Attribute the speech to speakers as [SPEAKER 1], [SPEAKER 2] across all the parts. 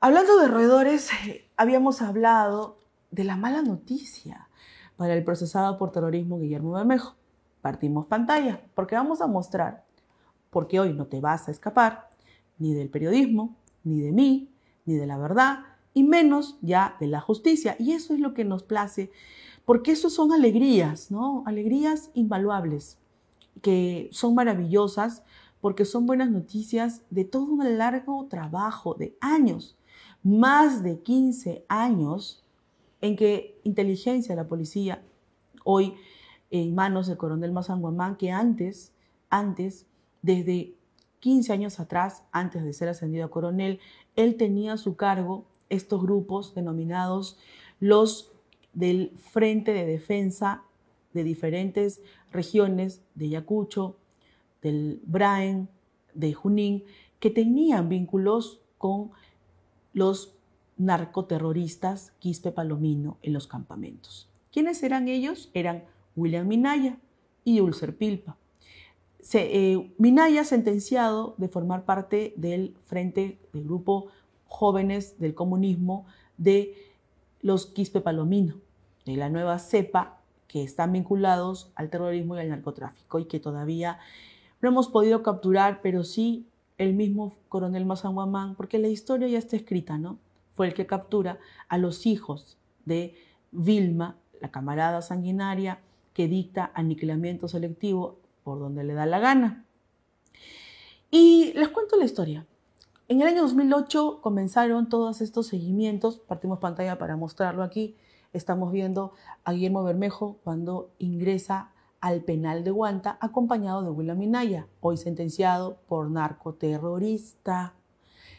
[SPEAKER 1] Hablando de roedores, habíamos hablado de la mala noticia para el procesado por terrorismo Guillermo Bermejo. Partimos pantalla porque vamos a mostrar, porque hoy no te vas a escapar ni del periodismo, ni de mí, ni de la verdad, y menos ya de la justicia. Y eso es lo que nos place, porque eso son alegrías, ¿no? Alegrías invaluables, que son maravillosas porque son buenas noticias de todo un largo trabajo de años, más de 15 años en que inteligencia, la policía, hoy en manos del coronel Mazanguamán, que antes, desde 15 años atrás, antes de ser ascendido a coronel, él tenía a su cargo estos grupos denominados los del Frente de Defensa de diferentes regiones de Ayacucho, del Braen, de Junín, que tenían vínculos con los narcoterroristas Quispe Palomino en los campamentos. ¿Quiénes eran ellos? Eran William Minaya y Ulcer Pilpa. Minaya sentenciado de formar parte del frente del grupo jóvenes del comunismo de los Quispe Palomino, de la nueva cepa que están vinculados al terrorismo y al narcotráfico y que todavía no hemos podido capturar, pero sí el mismo coronel Mazanguamán, porque la historia ya está escrita, ¿no? Fue el que captura a los hijos de Vilma, la camarada sanguinaria que dicta aniquilamiento selectivo por donde le da la gana. Y les cuento la historia. En el año 2008 comenzaron todos estos seguimientos, partimos pantalla para mostrarlo aquí. Estamos viendo a Guillermo Bermejo cuando ingresa al penal de Huanta acompañado de William Minaya, hoy sentenciado por narcoterrorista.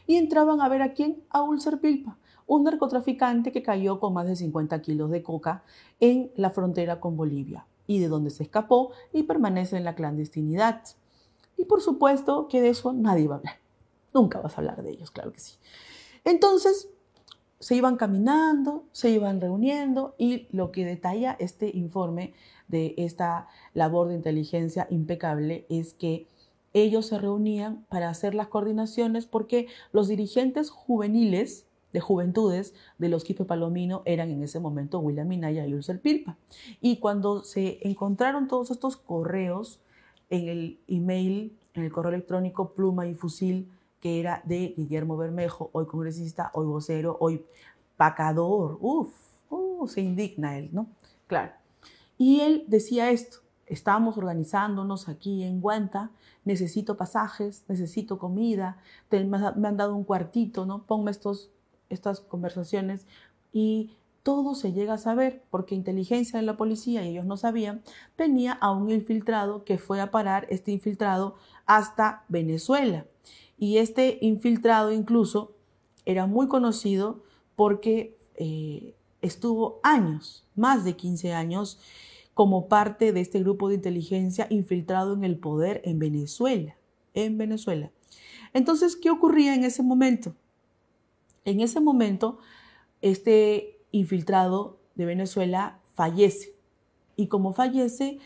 [SPEAKER 1] Y entraban a ver a quién, a Ulcer Pilpa, un narcotraficante que cayó con más de 50 kilos de coca en la frontera con Bolivia y de donde se escapó y permanece en la clandestinidad. Y por supuesto que de eso nadie va a hablar. Nunca vas a hablar de ellos, claro que sí. Entonces, se iban caminando, se iban reuniendo y lo que detalla este informe de esta labor de inteligencia impecable es que ellos se reunían para hacer las coordinaciones porque los dirigentes juveniles de juventudes de los Quispe Palomino eran en ese momento William Minaya y Ulcer Pilpa. Y cuando se encontraron todos estos correos en el email, en el correo electrónico Pluma y Fusil, que era de Guillermo Bermejo, hoy congresista, hoy vocero, hoy pacador. Se indigna él, ¿no? Claro. Y él decía esto: estamos organizándonos aquí en Huanta, necesito pasajes, necesito comida, me han dado un cuartito, ¿no? Ponme estas conversaciones y todo se llega a saber porque inteligencia de la policía, y ellos no sabían, tenía a un infiltrado que fue a parar, este infiltrado, hasta Venezuela. Y este infiltrado incluso era muy conocido porque estuvo años, más de 15 años, como parte de este grupo de inteligencia infiltrado en el poder en Venezuela. Entonces, ¿qué ocurría en ese momento? En ese momento, este infiltrado de Venezuela fallece. Y como fallece,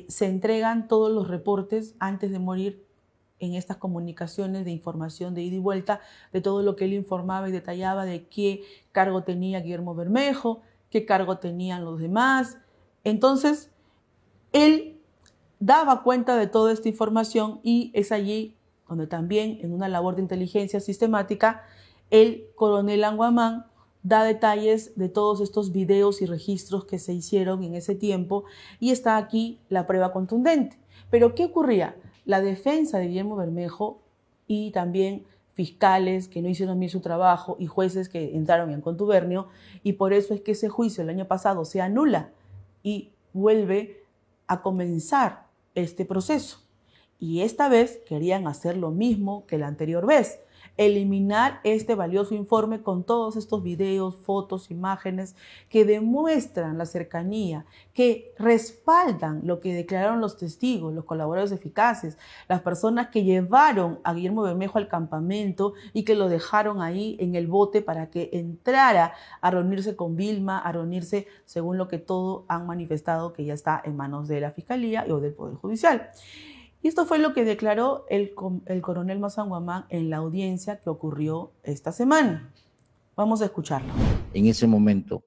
[SPEAKER 1] se entregan todos los reportes antes de morir en estas comunicaciones de información de ida y vuelta, de todo lo que él informaba y detallaba de qué cargo tenía Guillermo Bermejo, qué cargo tenían los demás. Entonces, él daba cuenta de toda esta información y es allí donde también, en una labor de inteligencia sistemática, el coronel Anguamán da detalles de todos estos videos y registros que se hicieron en ese tiempo y está aquí la prueba contundente. Pero ¿qué ocurría? La defensa de Guillermo Bermejo y también fiscales que no hicieron bien su trabajo y jueces que entraron en contubernio, y por eso es que ese juicio el año pasado se anula y vuelve a comenzar este proceso. Y esta vez querían hacer lo mismo que la anterior vez: eliminar este valioso informe con todos estos videos, fotos, imágenes que demuestran la cercanía, que respaldan lo que declararon los testigos, los colaboradores eficaces, las personas que llevaron a Guillermo Bermejo al campamento y que lo dejaron ahí en el bote para que entrara a reunirse con Vilma, a reunirse según lo que todos han manifestado que ya está en manos de la Fiscalía o del Poder Judicial. Y esto fue lo que declaró el coronel Mazán Guamán en la audiencia que ocurrió esta semana. Vamos a escucharlo.
[SPEAKER 2] En ese momento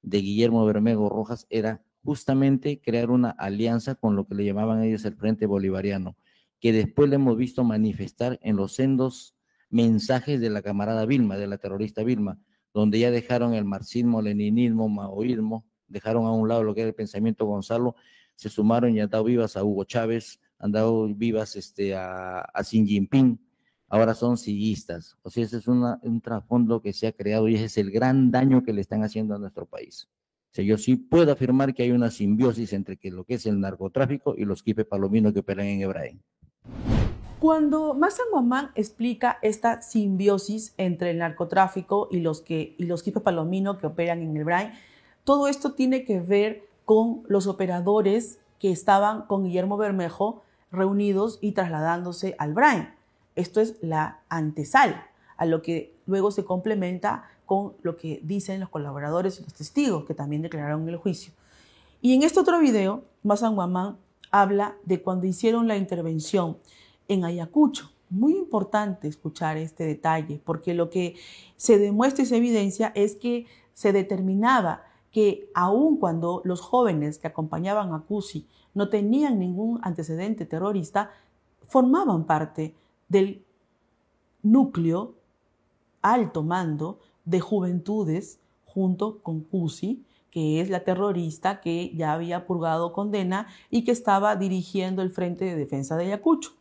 [SPEAKER 2] de Guillermo Bermejo Rojas era justamente crear una alianza con lo que le llamaban ellos el Frente Bolivariano, que después le hemos visto manifestar en los sendos mensajes de la camarada Vilma, de la terrorista Vilma, donde ya dejaron el marxismo, leninismo, maoísmo, dejaron a un lado lo que era el pensamiento Gonzalo, se sumaron y han dado vivas a Hugo Chávez, han dado vivas a Xi Jinping, ahora son sillistas. O sea, ese es un trasfondo que se ha creado y ese es el gran daño que le están haciendo a nuestro país. O sea, yo sí puedo afirmar que hay una simbiosis entre lo que es el narcotráfico y los quipes palominos que operan en Hebraín.
[SPEAKER 1] Cuando Mazán Guamán explica esta simbiosis entre el narcotráfico y los quipes palominos que operan en Hebraín, todo esto tiene que ver con los operadores que estaban con Guillermo Bermejo reunidos y trasladándose al Brain. Esto es la antesala, a lo que luego se complementa con lo que dicen los colaboradores y los testigos que también declararon en el juicio. Y en este otro video, Mazán Guamán habla de cuando hicieron la intervención en Ayacucho. Muy importante escuchar este detalle, porque lo que se demuestra y se evidencia es que se determinaba que aun cuando los jóvenes que acompañaban a Cusi no tenían ningún antecedente terrorista, formaban parte del núcleo alto mando de Juventudes junto con Cusi, que es la terrorista que ya había purgado condena y que estaba dirigiendo el Frente de Defensa de Ayacucho.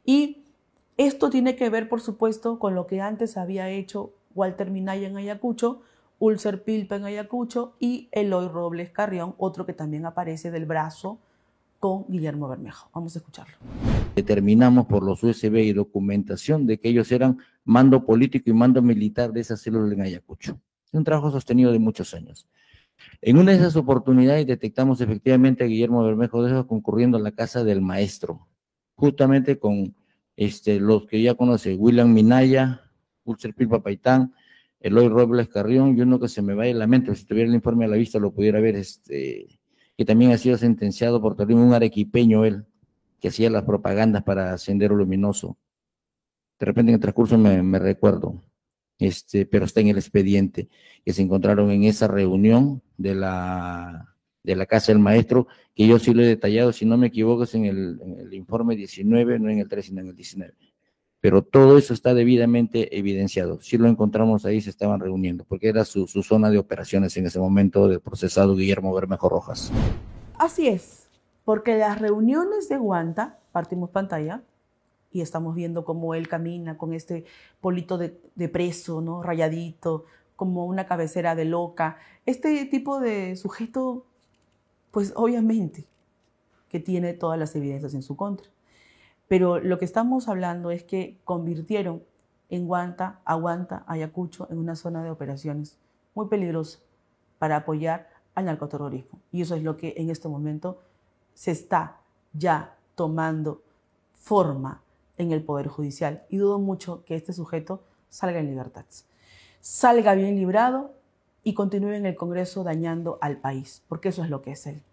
[SPEAKER 1] Y esto tiene que ver, por supuesto, con lo que antes había hecho Walter Minaya en Ayacucho, Ulcer Pilpa en Ayacucho y Eloy Robles Carrión, otro que también aparece del brazo con Guillermo Bermejo. Vamos a escucharlo.
[SPEAKER 2] Determinamos por los USB y documentación de que ellos eran mando político y mando militar de esa célula en Ayacucho. Es un trabajo sostenido de muchos años. En una de esas oportunidades detectamos efectivamente a Guillermo Bermejo Dejo concurriendo a la casa del maestro, justamente con los que ya conoce, William Minaya, Ulcer Pilpa Paitán, Eloy Robles Carrión y uno que se me vaya la mente, si tuviera el informe a la vista lo pudiera ver, que también ha sido sentenciado por terrorismo, un arequipeño él, que hacía las propagandas para Sendero Luminoso. De repente en el transcurso me recuerdo, pero está en el expediente, que se encontraron en esa reunión de la casa del maestro, que yo sí lo he detallado, si no me equivoco es en el informe 19, no en el 3, sino en el 19. Pero todo eso está debidamente evidenciado. Si lo encontramos ahí, se estaban reuniendo, porque era su zona de operaciones en ese momento del procesado Guillermo Bermejo Rojas.
[SPEAKER 1] Así es, porque las reuniones de Guanta, partimos pantalla, y estamos viendo cómo él camina con este polito de preso, ¿no? Rayadito, como una cabecera de loca. Este tipo de sujeto, pues obviamente que tiene todas las evidencias en su contra. Pero lo que estamos hablando es que convirtieron en Guanta, Ayacucho, en una zona de operaciones muy peligrosa para apoyar al narcoterrorismo. Y eso es lo que en este momento se está ya tomando forma en el Poder Judicial. Y dudo mucho que este sujeto salga en libertad. Salga bien librado y continúe en el Congreso dañando al país, porque eso es lo que es él.